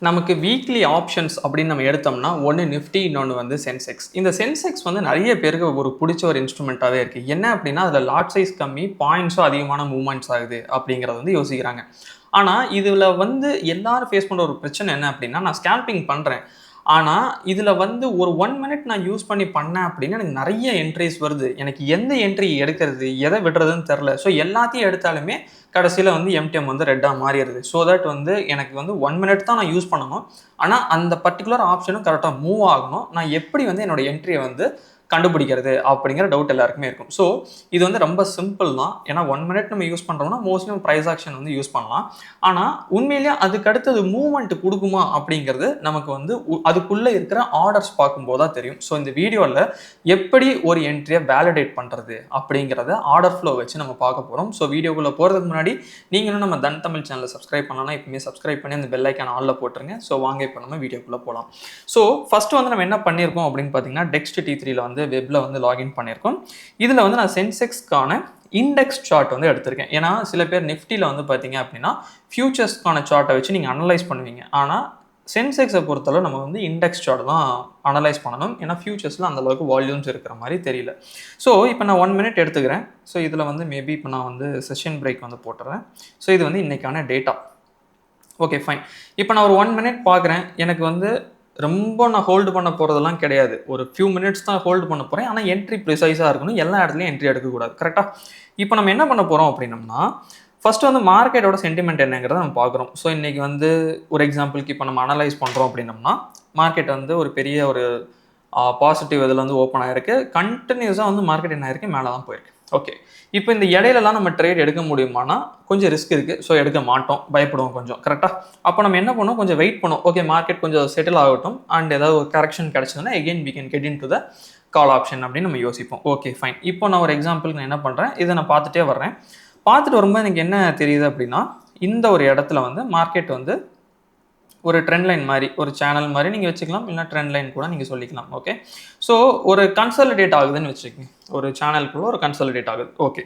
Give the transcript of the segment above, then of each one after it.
நமக்கு weekly options அப்படின்னு நம்ம எடுத்தோம்னா ஒன்று நிஃப்டி, இன்னொன்று வந்து சென்செக்ஸ். இந்த சென்செக்ஸ் வந்து நிறைய பேருக்கு ஒரு பிடிச்ச ஒரு இன்ஸ்ட்ருமெண்ட்டாகவே இருக்குது. என்ன அப்படின்னா அதில் லாட் சைஸ் கம்மி, பாயிண்ட்ஸும் அதிகமான மூவ்மெண்ட்ஸ் ஆகுது அப்படிங்கிறத வந்து யோசிக்கிறாங்க. ஆனால் இதில் வந்து எல்லாரும் ஃபேஸ் பண்ணுற ஒரு பிரச்சனை என்ன அப்படின்னா, நான் ஸ்கேல்பிங் பண்ணுறேன். ஆனால் இதில் வந்து ஒரு 1 மினிட் நான் யூஸ் பண்ணி பண்ணேன் அப்படின்னா எனக்கு நிறைய என்ட்ரிஸ் வருது. எனக்கு எந்த என்ட்ரி எடுக்கிறது, எதை விடுறதுன்னு தெரில. ஸோ எல்லாத்தையும் எடுத்தாலுமே கடைசியில் வந்து எம்டிஎம் வந்து ரெட்டாக மாறிடுது. ஸோ தட் வந்து எனக்கு வந்து 1 மினிட் தான் நான் யூஸ் பண்ணணும். ஆனால் அந்த பர்டிகுலர் ஆப்ஷனும் கரெக்டாக மூவ் ஆகணும். நான் எப்படி வந்து என்னோட என்ட்ரியை வந்து கண்டுபிடிக்கிறது அப்படிங்கிற டவுட் எல்லாருக்குமே இருக்கும். ஸோ இது வந்து ரொம்ப சிம்பிள் தான். ஏன்னா 1 மினிட் நம்ம யூஸ் பண்ணுறோம்னா மோஸ்ட்லி ப்ரைஸ் ஆக்ஷன் வந்து யூஸ் பண்ணலாம். ஆனால் உண்மையிலேயே அதுக்கு அடுத்தது மூவ்மெண்ட் கொடுக்குமா அப்படிங்கிறது நமக்கு வந்து அதுக்குள்ளே இருக்கிற ஆர்டர்ஸ் பார்க்கும்போது தான் தெரியும். ஸோ இந்த வீடியோவில் எப்படி ஒரு என்ட்ரியை வேலிடேட் பண்ணுறது அப்படிங்கிறத ஆர்டர் ஃப்ளோ வச்சு நம்ம பார்க்க போகிறோம். ஸோ வீடியோக்குள்ளே போகிறதுக்கு முன்னாடி நீங்களும் நம்ம தன் தமிழ் சேனலை சப்ஸ்கிரைப் பண்ணலாம். இப்போமே சப்ஸ்கிரைப் பண்ணி அந்த பெல் ஐக்கான் ஆல்ல போட்டுருங்க. ஸோ வாங்க இப்போ நம்ம வீடியோக்குள்ளே போகலாம். ஸோ ஃபர்ஸ்ட் வந்து நம்ம என்ன பண்ணியிருக்கோம் அப்படின்னு பார்த்தீங்கன்னா டெக்ஸ்ட் T3ல வந்து வெப்ல வந்து லாகின் பண்ணியிருக்கோம். இதில் வந்து நான் சென்செக்ஸ்க்கான இண்டெக்ஸ் சார்ட் வந்து எடுத்திருக்கேன். ஏன்னா சில பேர் நிஃப்டியில் வந்து பார்த்தீங்க அப்படின்னா ஃபியூச்சர்ஸ்க்கான சார்ட்டை வச்சு நீங்கள் அனலைஸ் பண்ணுவீங்க. ஆனால் சென்செக்ஸை பொறுத்தளவு நம்ம வந்து இண்டெக்ஸ் சார்ட் தான் அனலைஸ் பண்ணணும். ஏன்னா ஃபியூச்சர்ஸில் அந்தளவுக்கு வால்யூம்ஸ் இருக்கிற மாதிரி தெரியல. ஸோ இப்போ நான் 1 மினிட் எடுத்துக்கிறேன். ஸோ இதில் வந்து மேபி இப்போ நான் வந்து செஷன் பிரேக் வந்து போட்டுறேன். ஸோ இது வந்து இன்றைக்கான டேட்டா. Okay fine. இப்போ நான் ஒரு 1 மினிட் பார்க்குறேன். எனக்கு வந்து ரொம்ப நான் ஹோல்டு பண்ண போகிறதெல்லாம் கிடையாது. ஒரு ஃபியூ மினிட்ஸ் தான் ஹோல்டு பண்ண போகிறேன். ஆனால் என்ட்ரி ப்ரிசைஸாக இருக்கணும். எல்லா இடத்துலையும் என்ட்ரி எடுக்கக்கூடாது. கரெக்டாக? இப்போ நம்ம என்ன பண்ண போகிறோம் அப்படின்னம்னா ஃபஸ்ட்டு வந்து மார்க்கெட்டோட சென்டிமெண்ட் என்னங்கிறத நம்ம பார்க்குறோம். ஸோ இன்றைக்கி வந்து ஒரு எக்ஸாம்பிளுக்கு இப்போ நம்ம அனலைஸ் பண்ணுறோம் அப்படின்னம்னா மார்க்கெட் வந்து ஒரு பெரிய ஒரு பாசிட்டிவ் இதில் வந்து ஓப்பன் ஆகிருக்கு. கண்டினியூஸாக வந்து மார்க்கெட் என்ன ஆயிருக்கு, மேலே தான் போயிருக்கு. ஓகே, இப்போ இந்த இடையிலலாம் நம்ம ட்ரேட் எடுக்க முடியுமானா கொஞ்சம் ரிஸ்க் இருக்குது. ஸோ எடுக்க மாட்டோம், பயப்படுவோம் கொஞ்சம். கரெக்டாக? அப்போ நம்ம என்ன பண்ணுவோம், கொஞ்சம் வெயிட் பண்ணுவோம். ஓகே, மார்க்கெட் கொஞ்சம் செட்டில் ஆகட்டும் அண்ட் ஏதாவது ஒரு கரெக்ஷன் கிடச்சதுன்னா again we can get in to the call option அப்படின்னு நம்ம யோசிப்போம். Okay fine. இப்போ நான் ஒரு எக்ஸாம்பிளுக்கு நான் என்ன பண்ணுறேன், இதை நான் பார்த்துட்டே வர்றேன். பார்த்துட்டு வரும்போது எனக்கு என்ன தெரியுது அப்படின்னா இந்த ஒரு இடத்துல வந்து மார்க்கெட் வந்து ஒரு ட்ரெண்ட் லைன் மாதிரி, ஒரு சேனல் மாதிரி நீங்கள் வச்சுக்கலாம், இல்லைனா ட்ரெண்ட் லைன் கூட நீங்கள் சொல்லிக்கலாம். ஓகே, ஸோ ஒரு கன்சாலிடேட் ஆகுதுன்னு வச்சுக்கோங்க. ஒரு சேனலுக்குள்ள ஒரு கன்சாலிடேட் ஆகுது. ஓகே,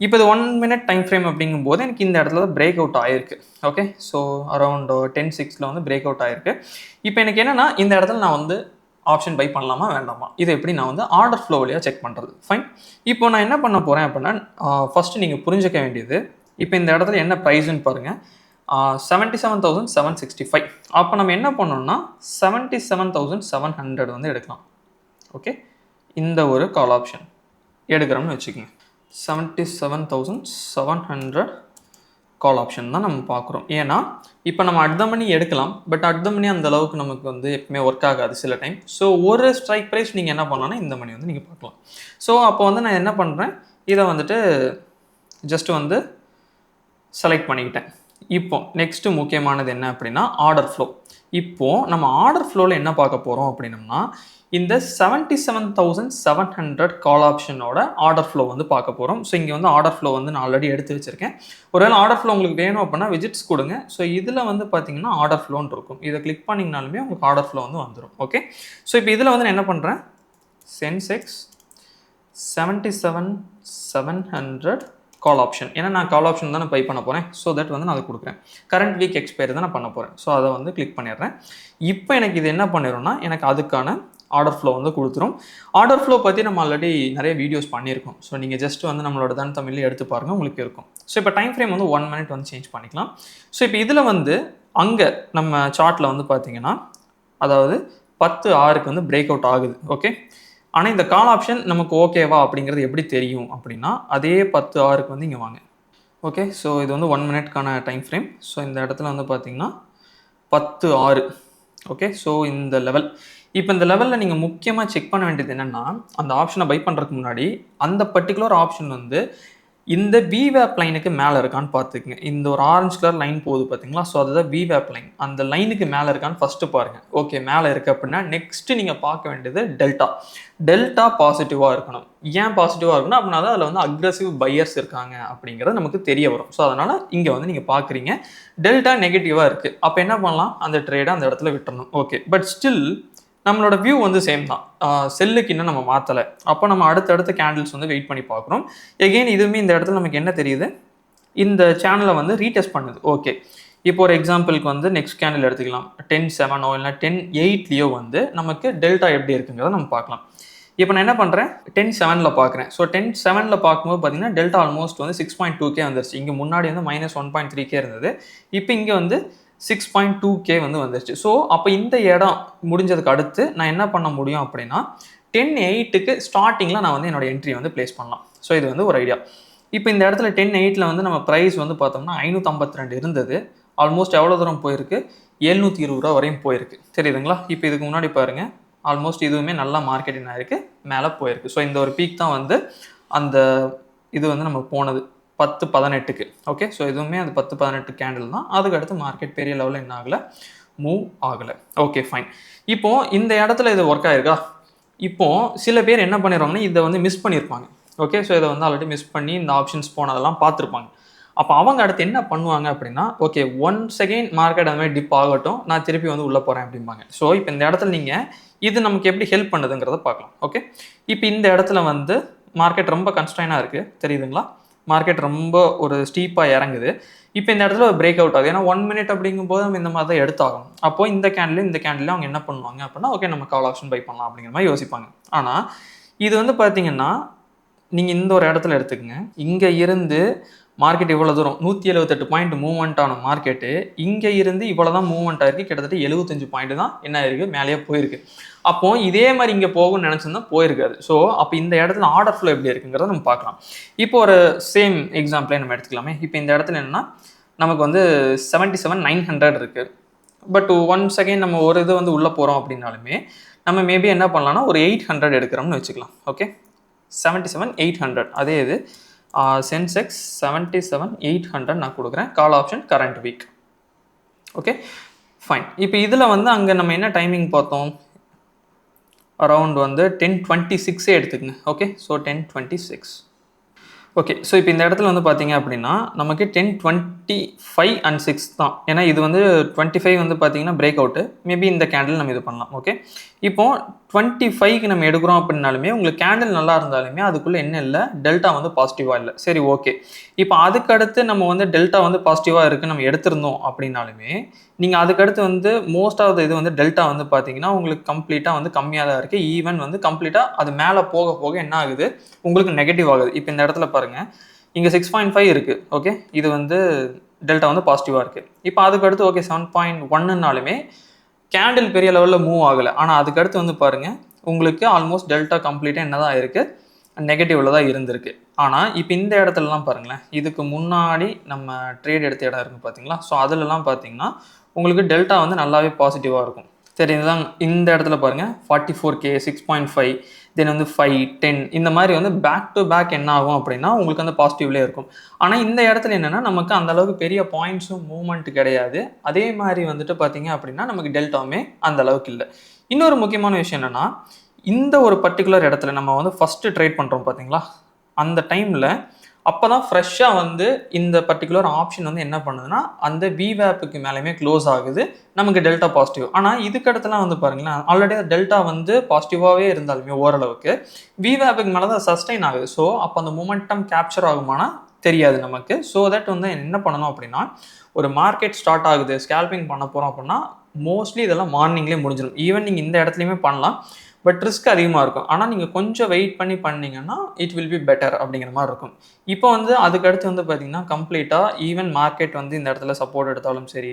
இப்போ இது 1 மினிட் டைம் ஃப்ரேம் அப்படிங்கும்போது எனக்கு இந்த இடத்துல தான் பிரேக் அவுட் ஆயிருக்கு. ஓகே, ஸோ அரௌண்ட் 10:06 வந்து பிரேக் அவுட் ஆயிருக்கு. இப்போ எனக்கு என்னென்னா இந்த இடத்துல நான் வந்து ஆப்ஷன் பை பண்ணலாமா வேண்டாமா, இதை எப்படி நான் வந்து ஆர்டர் ஃப்ளோ வழியாக செக் பண்ணுறது. ஃபைன். இப்போ நான் என்ன பண்ண போகிறேன் அப்படின்னா ஃபஸ்ட்டு நீங்கள் புரிஞ்சிக்க வேண்டியது, இப்போ இந்த இடத்துல என்ன ப்ரைஸ்ன்னு பாருங்கள், 77,765. அப்போ நம்ம என்ன பண்ணோம்னா 77,700 வந்து எடுக்கலாம். ஓகே, இந்த ஒரு கால் ஆப்ஷன் எடுக்கிறோம்னு வச்சுக்கோங்க. 77,700 கால் ஆப்ஷன் தான் நம்ம பார்க்குறோம். ஏன்னா இப்போ நம்ம அட் த மணி எடுக்கலாம், பட் அட் த மணி அந்த அளவுக்கு நமக்கு வந்து எப்பவுமே ஒர்க் ஆகாது சில டைம். ஸோ ஒரு ஸ்ட்ரைக் ப்ரைஸ் நீங்கள் என்ன பண்ணலாம்னா இந்த மணி வந்து நீங்கள் பார்க்கலாம். ஸோ அப்போ வந்து நான் என்ன பண்ணுறேன், இதை வந்துட்டு ஜஸ்ட் வந்து செலக்ட் பண்ணிக்கிட்டேன். இப்போ நெக்ஸ்ட்டு முக்கியமானது என்ன அப்படின்னா ஆர்டர் ஃப்ளோ. இப்போது நம்ம ஆர்டர் ஃப்ளோவில் என்ன பார்க்க போகிறோம் அப்படின்னம்னா இந்த 77,700 கால் ஆப்ஷனோட ஆர்டர் ஃப்ளோ வந்து பார்க்க போகிறோம். ஸோ இங்கே வந்து ஆர்டர் ஃப்ளோ வந்து நான் ஆல்ரெடி எடுத்து வச்சுருக்கேன். ஒருவேளை ஆர்டர் ஃப்ளோ உங்களுக்கு வேணும் அப்படின்னா விசிட்ஸ் கொடுங்க. ஸோ இதில் வந்து பார்த்தீங்கன்னா ஆர்டர் ஃப்ளோன்னு இருக்கும். இதை கிளிக் பண்ணிங்கனாலுமே உங்களுக்கு ஆர்டர் ஃப்ளோ வந்து வந்துடும். ஓகே, ஸோ இப்போ இதில் வந்து நான் என்ன பண்ணுறேன், சென்செக்ஸ் 77,700 கால் ஆப்ஷன். ஏன்னா நான் கால் ஆப்ஷன் தான் நான் பை பண்ண போகிறேன். ஸோ தட் வந்து நான் அதை கொடுக்குறேன். கரண்ட் வீக் எக்ஸ்பைரி தான் நான் பண்ண போகிறேன். ஸோ அதை வந்து கிளிக் பண்ணிடுறேன். இப்போ எனக்கு இது என்ன பண்ணிடும்னா எனக்கு அதுக்கான ஆர்டர் ஃப்ளோ வந்து கொடுத்துரும். ஆர்டர் ஃப்ளோ பற்றி நம்ம ஆல்ரெடி நிறைய வீடியோஸ் பண்ணியிருக்கோம். ஸோ நீங்கள் ஜஸ்ட் வந்து நம்மளோட தன் தமிழ்லேயே எடுத்து பாருங்கள், உங்களுக்கு இருக்கும். ஸோ இப்போ டைம் ஃப்ரேம் வந்து 1 மினிட் வந்து சேஞ்ச் பண்ணிக்கலாம். ஸோ இப்போ இதில் வந்து அங்கே நம்ம சார்ட்டில் வந்து பார்த்தீங்கன்னா அதாவது 10:06 வந்து பிரேக் அவுட் ஆகுது. ஓகே, ஆனால் இந்த கால் ஆப்ஷன் நமக்கு ஓகேவா அப்படிங்கிறது எப்படி தெரியும் அப்படின்னா அதே 10:06 வந்து இங்கே வாங்க. ஓகே, ஸோ இது வந்து 1 மினிட்கான டைம் ஃப்ரேம். ஸோ இந்த இடத்துல வந்து பார்த்தீங்கன்னா 10:06. ஓகே, ஸோ இந்த லெவல், இப்போ இந்த லெவலில் நீங்கள் முக்கியமாக செக் பண்ண வேண்டியது என்னென்னா அந்த ஆப்ஷனை பை பண்ணுறதுக்கு முன்னாடி அந்த பர்டிகுலர் ஆப்ஷன் வந்து இந்த விவேப் லைனுக்கு மேலே இருக்கான்னு பார்த்துக்குங்க. இந்த ஒரு ஆரஞ்சு கலர் லைன் போகுது பார்த்தீங்களா, ஸோ அதுதான் விவேப் லைன். அந்த லைனுக்கு மேலே இருக்கான்னு ஃபஸ்ட்டு பாருங்கள். ஓகே, மேலே இருக்குது அப்படின்னா நெக்ஸ்ட்டு நீங்கள் பார்க்க வேண்டியது டெல்டா பாசிட்டிவாக இருக்கணும். ஏன் பாசிட்டிவாக இருக்கணும் அப்படின்னா தான் அதில் வந்து அக்ரெசிவ் பையர்ஸ் இருக்காங்க அப்படிங்கிறது நமக்கு தெரிய வரும். ஸோ அதனால் இங்கே வந்து நீங்கள் பார்க்குறீங்க டெல்டா நெகட்டிவாக இருக்குது. அப்போ என்ன பண்ணலாம், அந்த ட்ரேடை அந்த இடத்துல விட்டுறணும். ஓகே, பட் ஸ்டில் நம்மளோட வியூ வந்து சேம் தான். செல்லுக்கு இன்னும் நம்ம மாற்றலை. அப்போ நம்ம அடுத்தடுத்த கேண்டில்ஸ் வந்து வெயிட் பண்ணி பார்க்குறோம். எகெயின் இதுவுமே இந்த இடத்துல நமக்கு என்ன தெரியுது, இந்த சேனலை வந்து ரீடெஸ்ட் பண்ணுது. ஓகே, இப்போ ஒரு எக்ஸாம்பிளுக்கு வந்து நெக்ஸ்ட் கேண்டில் எடுத்துக்கலாம். 10-7 இல்லைனா 10-8 வந்து நமக்கு டெல்டா எப்படி இருக்குங்கிறத நம்ம பார்க்கலாம். இப்போ நான் என்ன பண்ணுறேன், 10-7 பார்க்குறேன். ஸோ 10-7 பார்க்கும்போது பார்த்தீங்கன்னா டெல்டா ஆல்மோஸ்ட் வந்து 6.2K வந்துருச்சு. இங்கே முன்னாடி வந்து -1.3K இருந்தது. இப்போ இங்கே வந்து 6.2K வந்து வந்துருச்சு. ஸோ அப்போ இந்த இடம் முடிஞ்சதுக்கு அடுத்து நான் என்ன பண்ண முடியும் அப்படின்னா 10-8க்கு ஸ்டார்டிங்கில் நான் வந்து என்னோட என்ட்ரி வந்து பிளேஸ் பண்ணலாம். ஸோ இது வந்து ஒரு ஐடியா. இப்போ இந்த இடத்துல 10-8 வந்து நம்ம ப்ரைஸ் வந்து பார்த்தோம்னா 552 இருந்தது. ஆல்மோஸ்ட் எவ்வளோ தூரம் போயிருக்கு, 720 ரூபா வரையும் போயிருக்கு. தெரியுதுங்களா? இப்போ இதுக்கு முன்னாடி பாருங்கள், ஆல்மோஸ்ட் இதுவுமே நல்லா மார்க்கெட்டிங் ஆயிருக்கு, மேலே போயிருக்கு. ஸோ இந்த ஒரு பீக் தான் வந்து அந்த இது வந்து நம்ம போனது 10-18க்கு. ஓகே, ஸோ இதுவுமே அந்த 10-18 கேண்டில் தான். அதுக்கு அடுத்து மார்க்கெட் பெரிய லெவலில் என்ன ஆகலை, மூவ் ஆகலை. Okay fine. இப்போ இந்த இடத்துல இது ஒர்க் ஆயிருக்கா? இப்போ சில பேர் என்ன பண்ணிடுவாங்கன்னா இதை வந்து மிஸ் பண்ணியிருப்பாங்க. ஓகே, ஸோ இதை வந்து ஆல்ரெடி மிஸ் பண்ணி இந்த ஆப்ஷன்ஸ் போனதெல்லாம் பார்த்துருப்பாங்க. அப்போ அவங்க அடுத்து என்ன பண்ணுவாங்க அப்படின்னா, ஓகே ஒன்ஸ் அகெயின் மார்க்கெட் அந்த மாதிரி டிப் ஆகட்டும், நான் திருப்பி வந்து உள்ளே போகிறேன் அப்படிம்பாங்க. ஸோ இப்போ இந்த இடத்துல நீங்கள் இது நமக்கு எப்படி ஹெல்ப் பண்ணுதுங்கிறத பார்க்கலாம். ஓகே, இப்போ இந்த இடத்துல வந்து மார்க்கெட் ரொம்ப கன்ஸ்ட்ரைனாக இருக்குது, தெரியுதுங்களா? மார்க்கெட் ரொம்ப ஒரு ஸ்டீப்பாக இறங்குது. இப்போ இந்த இடத்துல ஒரு பிரேக் அவுட் ஆகுது. ஏன்னா 1 மினிட் அப்படிங்கும்போது நம்ம இந்த மாதிரி தான் எடுத்தாகும். அப்போது இந்த கேண்டில் அவங்க என்ன பண்ணுவாங்க அப்படின்னா, ஓகே நம்ம கால் ஆப்ஷன் பை பண்ணலாம் அப்படிங்கிற மாதிரி யோசிப்பாங்க. ஆனால் இது வந்து பார்த்தீங்கன்னா நீங்கள் இந்த ஒரு இடத்துல எடுத்துக்கங்க, இங்கே இருந்து மார்க்கெட் இவ்வளோ தூரம் 178 பாயிண்ட் மூவ்மெண்ட் ஆன மார்க்கெட்டு இங்கே இருந்து இவ்வளோ தான் மூவ்மெண்ட் ஆயிருக்கு. கிட்டத்தட்ட 75 பாயிண்ட் தான் என்ன ஆயிருக்கு, மேலேயே போயிருக்கு. அப்போ இதே மாதிரி இங்கே போகும்னு நினச்சிருந்தா போயிருக்காது. ஸோ அப்போ இந்த இடத்துல ஆர்டர் ஃப்ளோ எப்படி இருக்குங்கிறத நம்ம பார்க்கலாம். இப்போ ஒரு சேம் எக்ஸாம்பிளே நம்ம எடுத்துக்கலாமே. இப்போ இந்த இடத்துல என்னன்னா நமக்கு வந்து 77,900 இருக்குது. பட் ஒன்ஸ் அகெயின் நம்ம ஒரு இது வந்து உள்ளே போகிறோம் அப்படின்னாலுமே நம்ம மேபி என்ன பண்ணலாம்னா ஒரு 800 எடுக்கிறோம்னு வச்சுக்கலாம். ஓகே, 77,800 அதே இது சென்செக்ஸ் 77,800 நான் கொடுக்குறேன். Call option current week. Okay fine. இப்போ இதில் வந்து அங்கே நம்ம என்ன டைமிங் பார்த்தோம், அரவுண்ட் வந்து 10:26 எடுத்துக்கங்க. Okay, so 10:26. ஓகே, ஸோ இப்போ இந்த இடத்துல வந்து பார்த்தீங்க அப்படின்னா நமக்கு 10:25 and 6 தான். ஏன்னா இது வந்து 25 வந்து பார்த்தீங்கன்னா பிரேக் அவுட்டு, மேபி இந்த கேண்டில் நம்ம இது பண்ணலாம். ஓகே, இப்போ 25க்கு நம்ம எடுக்கிறோம் அப்படின்னாலுமே உங்களுக்கு கேண்டில் நல்லா இருந்தாலுமே அதுக்குள்ளே என்ன இல்லை, டெல்டா வந்து பாசிட்டிவாக இல்லை. சரி ஓகே, இப்போ அதுக்கடுத்து நம்ம வந்து டெல்டா வந்து பாசிட்டிவாக இருக்குது நம்ம எடுத்திருந்தோம் அப்படின்னாலுமே நீங்கள் அதுக்கடுத்து வந்து மோஸ்ட் ஆஃப் த இது வந்து டெல்டா வந்து பார்த்தீங்கன்னா உங்களுக்கு கம்ப்ளீட்டாக வந்து கம்மியாக தான் இருக்குது. ஈவன் வந்து கம்ப்ளீட்டாக அது மேலே போக போக என்ன ஆகுது, உங்களுக்கு நெகட்டிவ் ஆகுது. இப்போ இந்த இடத்துல பாருங்கள், இங்கே 6.5 இருக்குது. ஓகே, இது வந்து டெல்டா வந்து பாசிட்டிவாக இருக்குது. இப்போ அதுக்கடுத்து ஓகே 7.1னாலுமே கேண்டில் பெரிய லெவலில் மூவ் ஆகலை. ஆனால் அதுக்கடுத்து வந்து பாருங்கள் உங்களுக்கு ஆல்மோஸ்ட் டெல்டா கம்ப்ளீட்டாக என்ன தான் இருக்குது, நெகட்டிவில் தான் இருந்திருக்கு. ஆனால் இப்போ இந்த இடத்துலலாம் பாருங்களேன், இதுக்கு முன்னாடி நம்ம ட்ரேட் எடுத்த இடம் இருக்குது பார்த்தீங்களா? ஸோ அதிலலாம் பார்த்தீங்கன்னா உங்களுக்கு டெல்டா வந்து நல்லாவே பாசிட்டிவாக இருக்கும். தெரியுதுதான்? இந்த இடத்துல பாருங்கள் 44K 6.5 தென் வந்து 5 10 இந்த மாதிரி வந்து பேக் டு பேக் என்ன ஆகும் அப்படின்னா உங்களுக்கு வந்து பாசிட்டிவ்லேயே இருக்கும். ஆனால் இந்த இடத்துல என்னென்னா நமக்கு அந்த அளவுக்கு பெரிய பாயிண்ட்ஸும் மூவ்மெண்ட் கிடையாது. அதே மாதிரி வந்துட்டு பார்த்தீங்க அப்படின்னா நமக்கு டெல்டாவுமே அந்த அளவுக்கு இல்லை. இன்னொரு முக்கியமான விஷயம் என்னென்னா, இந்த ஒரு பர்டிகுலர் இடத்துல நம்ம வந்து ஃபஸ்ட்டு ட்ரேட் பண்ணுறோம் பார்த்தீங்களா, அந்த டைமில் அப்போ தான் ஃப்ரெஷ்ஷாக வந்து இந்த பர்டிகுலர் ஆப்ஷன் வந்து என்ன பண்ணுதுன்னா அந்த விவேப்புக்கு மேலேயுமே க்ளோஸ் ஆகுது, நமக்கு டெல்டா பாசிட்டிவ். ஆனால் இதுக்கடுத்துலாம் வந்து பாருங்களேன், ஆல்ரெடி டெல்டா வந்து பாசிட்டிவாகவே இருந்தாலுமே ஓரளவுக்கு விவேப்புக்கு மேலே தான் சஸ்டைன் ஆகுது. ஸோ அப்போ அந்த மொமெண்டம் கேப்சர் ஆகுமானா தெரியாது நமக்கு. ஸோ தட் வந்து என்ன பண்ணணும் அப்படின்னா, ஒரு மார்க்கெட் ஸ்டார்ட் ஆகுது, ஸ்கேல்பிங் பண்ண போகிறோம் அப்படின்னா மோஸ்ட்லி இதெல்லாம் மார்னிங்லேயே முடிஞ்சிடும். ஈவன் நீங்கள் இந்த இடத்துலையுமே பண்ணலாம், பட் ரிஸ்க் அதிகமாக இருக்கும். ஆனால் நீங்கள் கொஞ்சம் வெயிட் பண்ணி பண்ணிங்கன்னா இட் வில் பி பெட்டர் அப்படிங்கிற மாதிரி இருக்கும். இப்போ வந்து அதுக்கடுத்து வந்து பார்த்திங்கன்னா கம்ப்ளீட்டாக ஈவன் மார்க்கெட் வந்து இந்த இடத்துல சப்போர்ட் எடுத்தாலும் சரி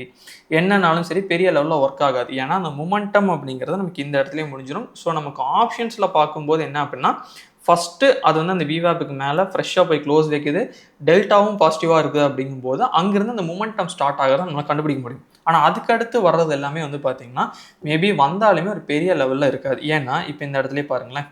என்னன்னாலும் சரி பெரிய லெவலில் ஒர்க் ஆகாது. ஏன்னா அந்த மொமெண்டம் அப்படிங்கிறது நமக்கு இந்த இடத்துலேயே முடிஞ்சிடும். ஸோ நமக்கு ஆப்ஷன்ஸில் பார்க்கும்போது என்ன அப்படின்னா ஃபஸ்ட்டு அது வந்து அந்த விவேப்புக்கு மேலே ஃப்ரெஷ்ஷாக போய் க்ளோஸ் வைக்குது, டெல்டாவும் பாசிட்டிவாக இருக்குது அப்படிங்கும்போது அங்கேருந்து அந்த மொமெண்டம் ஸ்டார்ட் ஆகிறத நம்மளால் கண்டுபிடிக்க முடியும். ஆனால் அதுக்கடுத்து வர்றது எல்லாமே வந்து பார்த்திங்கன்னா மேபி வந்தாலுமே ஒரு பெரிய லெவலில் இருக்காது. ஏன்னா இப்போ இந்த இடத்துலேயே பாருங்களேன்,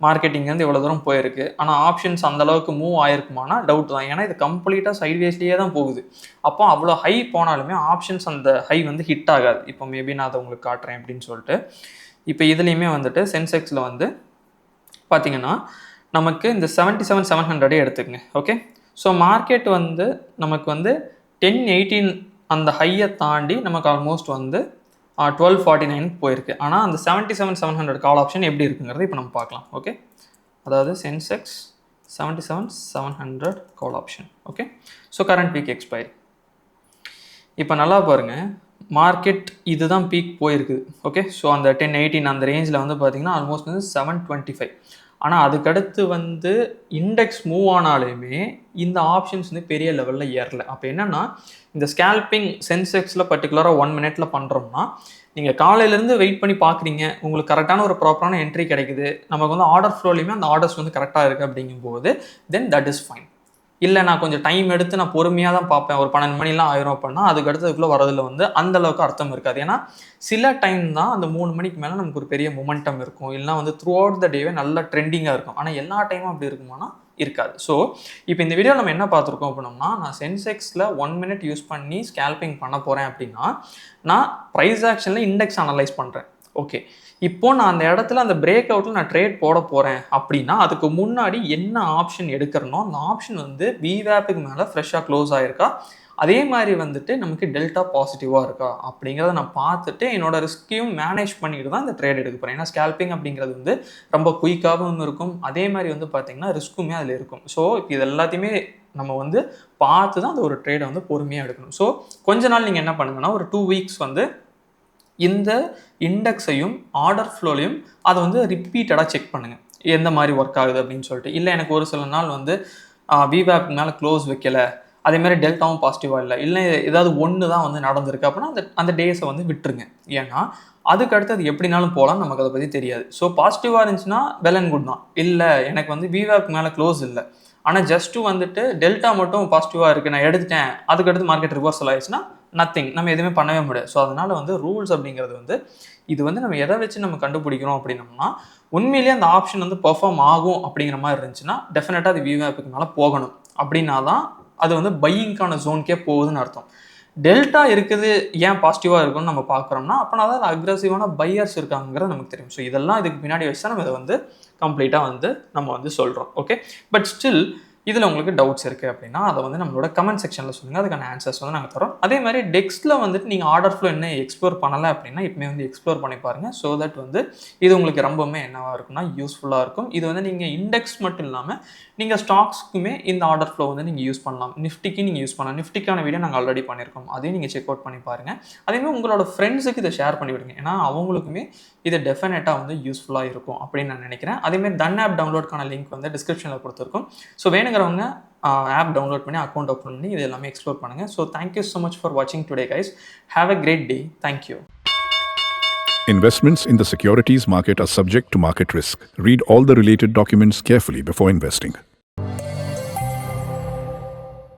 மார்க்கெட்டிங் வந்து இவ்வளோ தூரம் போயிருக்கு, ஆனால் ஆப்ஷன்ஸ் அந்தளவுக்கு மூவ் ஆயிருக்குமானா டவுட் தான். ஏன்னா இது கம்ப்ளீட்டாக சைட்வேஸ்லேயே தான் போகுது. அப்போ அவ்வளோ ஹை போனாலுமே ஆப்ஷன்ஸ் அந்த ஹை வந்து ஹிட் ஆகாது. இப்போ மேபி நான் அதை உங்களுக்கு காட்டுறேன் அப்படின்னு சொல்லிட்டு. இப்போ இதுலேயுமே வந்துட்டு சென்செக்ஸில் வந்து பார்த்திங்கன்னா நமக்கு இந்த 77,700 எடுத்துக்கங்க. ஓகே, ஸோ மார்க்கெட் வந்து நமக்கு வந்து 1018 அந்த ஹையை தாண்டி நமக்கு ஆல்மோஸ்ட் வந்து 1249 போயிருக்கு. ஆனால் அந்த 77,700 கால் ஆப்ஷன் எப்படி இருக்குங்கிறது இப்போ நம்ம பார்க்கலாம். ஓகே, அதாவது Sensex 77,700 call option. Okay, so current week expiry. இப்போ நல்லா பாருங்க, மார்க்கெட் இதுதான் பீக் போயிருக்குது. ஓகே. ஸோ அந்த 1018 அந்த ரேஞ்சில் வந்து பார்த்தீங்கன்னா ஆல்மோஸ்ட் வந்து 725. ஆனால் அதுக்கடுத்து வந்து இண்டெக்ஸ் மூவ் ஆனாலுமே இந்த ஆப்ஷன்ஸ் வந்து பெரிய லெவலில் ஏறல. அப்போ என்னன்னா, இந்த ஸ்கேல்பிங் சென்செக்ஸில் பர்டிகுலராக 1 மினிட்ல பண்ணுறோம்னா, நீங்கள் காலையிலேருந்து வெயிட் பண்ணி பார்க்குறீங்க, உங்களுக்கு கரெக்டான ஒரு ப்ராப்பரான என்ட்ரி கிடைக்குது, நமக்கு வந்து ஆர்டர் ஃப்ளோலையுமே அந்த ஆர்டர்ஸ் வந்து கரெக்டாக இருக்குது அப்படிங்கும்போது தென் தட் இஸ் ஃபைன். இல்லை நான் கொஞ்சம் டைம் எடுத்து நான் பொறுமையாக தான் பார்ப்பேன், ஒரு 12 மணிலாம் ஆயிரும் அப்படின்னா அதுக்கு அடுத்ததுக்குள்ளே வரதில் வந்து அந்த அளவுக்கு அர்த்தம் இருக்காது. ஏன்னா சில டைம் தான் அந்த 3 மணிக்கு மேலே நமக்கு ஒரு பெரிய மொமெண்டம் இருக்கும், இல்லைனா வந்து த்ரூ அவுட் த டேவே நல்ல ட்ரெண்டிங்காக இருக்கும். ஆனால் எல்லா டைமும் அப்படி இருக்குமானா இருக்காது. ஸோ இப்போ இந்த வீடியோ நம்ம என்ன பார்த்துருக்கோம் அப்படின்னா, நான் சென்செக்ஸில் 1 மினிட் யூஸ் பண்ணி ஸ்கேல்பிங் பண்ண போகிறேன் அப்படின்னா, நான் ப்ரைஸ் ஆக்ஷனில் இண்டெக்ஸ் அனலைஸ் பண்ணுறேன். ஓகே, இப்போ நான் அந்த இடத்துல அந்த பிரேக் அவுட்டில் நான் ட்ரேட் போட போகிறேன் அப்படின்னா, அதுக்கு முன்னாடி என்ன ஆப்ஷன் எடுக்கிறனோ அந்த ஆப்ஷன் வந்து VWAPக்கு மேலே ஃப்ரெஷ்ஷாக க்ளோஸ் ஆகிருக்கா, அதே மாதிரி வந்துட்டு நமக்கு டெல்டா பாசிட்டிவாக இருக்கா அப்படிங்கிறத நான் பார்த்துட்டு என்னோட ரிஸ்க்கையும் மேனேஜ் பண்ணிட்டு தான் இந்த ட்ரேட் எடுக்க போகிறேன். ஏன்னா ஸ்கேல்பிங் அப்படிங்கிறது வந்து ரொம்ப குயிக்காகவும் இருக்கும், அதே மாதிரி வந்து பார்த்திங்கன்னா ரிஸ்க்குமே அதில் இருக்கும். ஸோ இப்போ இது எல்லாத்தையுமே நம்ம வந்து பார்த்து தான் அந்த ஒரு ட்ரேடை வந்து பொறுமையாக எடுக்கணும். ஸோ கொஞ்ச நாள் நீங்கள் என்ன பண்ணுங்கன்னா, ஒரு 2 வீக்ஸ் வந்து இந்த இண்டெக்ஸையும் ஆர்டர் ஃப்ளோலையும் அதை வந்து ரிப்பீட்டடாக செக் பண்ணுங்கள், எந்த மாதிரி ஒர்க் ஆகுது அப்படின்னு சொல்லிட்டு. இல்லை எனக்கு ஒரு சில நாள் வந்து VWAP மேலே க்ளோஸ் வைக்கலை, அதே மாதிரி டெல்டாவும் பாசிட்டிவாக இல்லை ஏதாவது ஒன்று தான் வந்து நடந்திருக்கு அப்படின்னா அந்த டேஸை வந்து விட்டுருங்க. ஏன்னா அதுக்கு அடுத்து அது எப்படினாலும் போகலாம், நமக்கு அதை பற்றி தெரியாது. ஸோ பாசிட்டிவாக இருந்துச்சுன்னா வெல் அண்ட் குட் தான். இல்லை எனக்கு வந்து VWAP மேலே க்ளோஸ் இல்லை, ஆனால் ஜஸ்ட்டு வந்துட்டு டெல்டா மட்டும் பாசிட்டிவாக இருக்குது, நான் எடுத்துட்டேன், அதுக்கடுத்து மார்க்கெட் ரிவர்சல் ஆயிடுச்சுன்னா நத்திங், நம்ம எதுவுமே பண்ணவே முடியாது. ஸோ அதனால் வந்து ரூல்ஸ் அப்படிங்கிறது வந்து இது வந்து நம்ம எதை வச்சு நம்ம கண்டுபிடிக்கிறோம் அப்படின்னோம்னா, உண்மையிலேயே அந்த ஆப்ஷன் வந்து பெர்ஃபார்ம் ஆகும் அப்படிங்கிற மாதிரி இருந்துச்சுன்னா டெஃபினட்டாக அது VWAPக்கு மேலே போகணும். அப்படின்னா தான் அது வந்து பையிங்கான ஜோனுக்கே போகுதுன்னு அர்த்தம். டெல்டா இருக்குது, ஏன் பாசிட்டிவாக இருக்குன்னு நம்ம பார்க்குறோம்னா, அப்போனா தான் அக்ரெசிவான பையர்ஸ் இருக்காங்கிறது நமக்கு தெரியும். ஸோ இதெல்லாம் இதுக்கு பின்னாடி வச்சு தான் நம்ம இதை வந்து கம்ப்ளீட்டாக வந்து நம்ம வந்து சொல்கிறோம். ஓகே, பட் ஸ்டில் இதில் உங்களுக்கு டவுட்ஸ் இருக்குது அப்படின்னா அதை வந்து நம்மளோட கமெண்ட் செக்ஷனில் சொல்லுங்கள், அதுக்கான ஆன்சர்ஸ் வந்து நாங்கள் தரோம். அதே மாதிரி டெக்ஸ்ட்டில் வந்துட்டு நீங்கள் ஆர்டர் ஃப்ளோ என்ன எக்ஸ்ப்ளோர் பண்ணலை அப்படின்னா இப்போமே வந்து எக்ஸ்ப்ளோர் பண்ணி பாருங்கள். ஸோ தட் வந்து இது உங்களுக்கு ரொம்பவுமே என்னவாக இருக்கும்னா யூஸ்ஃபுல்லாக இருக்கும். இது வந்து நீங்கள் இண்டெக்ஸ் மட்டும் இல்லாமல் நீங்கள் ஸ்டாக்ஸ்க்குமே இந்த ஆர்டர் ஃப்ளோ வந்து நீங்கள் யூஸ் பண்ணலாம். நிஃப்டிக்கு நீங்கள் யூஸ் பண்ணலாம். நிஃப்டிக்கான வீடியோ நாங்கள் ஆல்ரெடி பண்ணியிருக்கோம், அதையும் நீங்கள் செக் அவுட் பண்ணி பாருங்கள். அதேமாதிரி உங்களோட ஃப்ரெண்ட்ஸுக்கு இதை ஷேர் பண்ணி விடுங்க, ஏன்னா அவங்களுக்குமே இது டெஃபினட்டாக வந்து யூஸ்ஃபுல்லாக இருக்கும் அப்படின்னு நான் நினைக்கிறேன். அதேமாதிரி தன் ஆப் டவுன்லோட்கான லிங்க் வந்து டிஸ்கிரிப்ஷனில் கொடுத்துருக்கோம். ஸோ வேணுங்கிறவங்க ஆப் டவுன்லோட் பண்ணி அக்கௌண்ட் ஓப்பன் பண்ணி இது எல்லாமே எக்ஸ்ப்ளோர் பண்ணுங்கள். So thank you so much for வாட்சிங் today guys. Have a great day. Thank you. Investments in the securities market are subject to market risk. Read all the related documents carefully before investing.